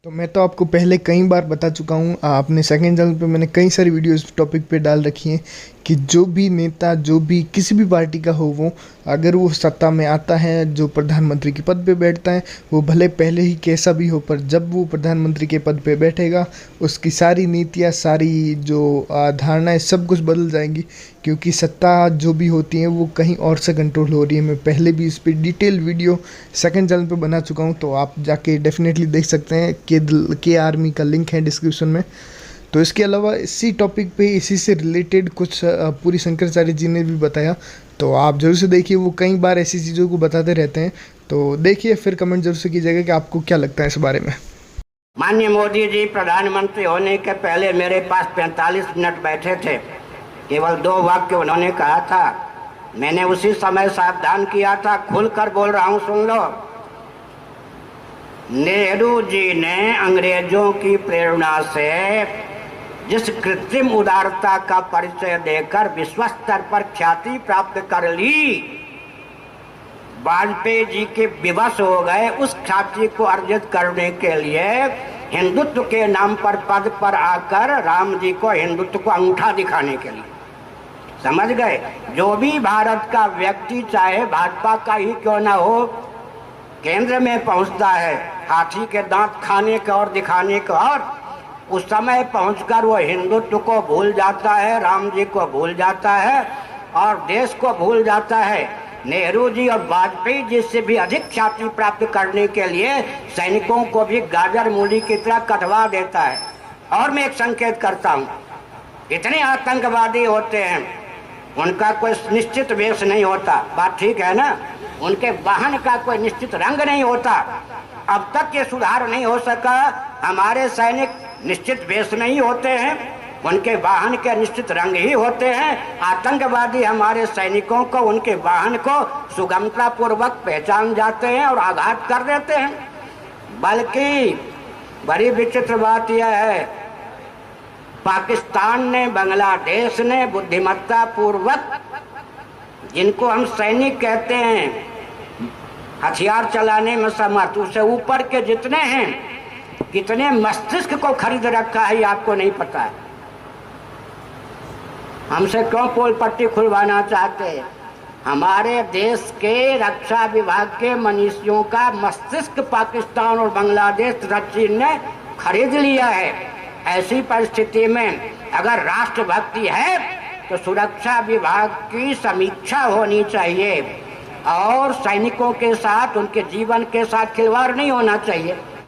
तो मैं तो आपको पहले कई बार बता चुका हूँ। अपने सेकंड चैनल पे मैंने कई सारी वीडियो इस टॉपिक पे डाल रखी हैं कि जो भी नेता, जो भी किसी भी पार्टी का हो, वो अगर वो सत्ता में आता है, जो प्रधानमंत्री के पद पे बैठता है, वो भले पहले ही कैसा भी हो, पर जब वो प्रधानमंत्री के पद पे बैठेगा, उसकी सारी नीतियाँ, सारी जो धारणाएं, सब कुछ बदल जाएंगी। क्योंकि सत्ता जो भी होती है वो कहीं और से कंट्रोल हो रही है। मैं पहले भी इस पर डिटेल वीडियो सेकंड चैनल पे बना चुका हूँ, तो आप जाके डेफिनेटली देख सकते हैं। के आर्मी का लिंक है डिस्क्रिप्शन में। तो इसके अलावा इसी टॉपिक पे, इसी से रिलेटेड कुछ पूरी शंकराचार्य जी ने भी बताया, तो आप जरूर से देखिए। वो कई बार ऐसी चीज़ों को बताते रहते हैं, तो देखिए, फिर कमेंट जरूर से कीजिएगा कि आपको क्या लगता है इस बारे में। माननीय मोदी जी प्रधानमंत्री होने के पहले मेरे पास 45 मिनट बैठे थे। केवल 2 वाक्य उन्होंने कहा था, मैंने उसी समय सावधान किया था। खुलकर बोल रहा हूं, सुन लो। नेहरू जी ने अंग्रेजों की प्रेरणा से जिस कृत्रिम उदारता का परिचय देकर विश्व स्तर पर ख्याति प्राप्त कर ली, वाजपेयी जी के विवश हो गए उस ख्याति को अर्जित करने के लिए हिंदुत्व के नाम पर पद पर आकर राम जी को हिंदुत्व को अंगूठा दिखाने के लिए, समझ गए। जो भी भारत का व्यक्ति, चाहे भाजपा का ही क्यों ना हो, केंद्र में पहुंचता है हाथी के दांत खाने का और दिखाने का, और उस समय पहुंचकर वो हिंदुत्व को भूल जाता है, राम जी को भूल जाता है और देश को भूल जाता है। नेहरू जी और वाजपेयी जी से भी अधिक ख्याति प्राप्त करने के लिए सैनिकों को भी गाजर मूली की तरह कटवा देता है। और मैं एक संकेत करता हूँ, इतने आतंकवादी होते हैं, उनका कोई निश्चित वेश नहीं होता, बात ठीक है ना। उनके वाहन का कोई निश्चित रंग नहीं होता। अब तक ये सुधार नहीं हो सका। हमारे सैनिक निश्चित वेश नहीं होते हैं, उनके वाहन के निश्चित रंग ही होते हैं। आतंकवादी हमारे सैनिकों को, उनके वाहन को सुगमता पूर्वक पहचान जाते हैं और आघात कर देते हैं। बल्कि बड़ी विचित्र बात यह है, पाकिस्तान ने, बांग्लादेश ने बुद्धिमत्ता पूर्वक, जिनको हम सैनिक कहते हैं, हथियार चलाने में समर्थ, उससे ऊपर के जितने हैं, कितने मस्तिष्क को खरीद रखा है, आपको नहीं पता है। हमसे क्यों पोल पट्टी खुलवाना चाहते हैं? हमारे देश के रक्षा विभाग के मनुष्यों का मस्तिष्क पाकिस्तान और बांग्लादेश चीन ने खरीद लिया है। ऐसी परिस्थिति में अगर राष्ट्रभक्ति है तो सुरक्षा विभाग की समीक्षा होनी चाहिए और सैनिकों के साथ, उनके जीवन के साथ खिलवाड़ नहीं होना चाहिए।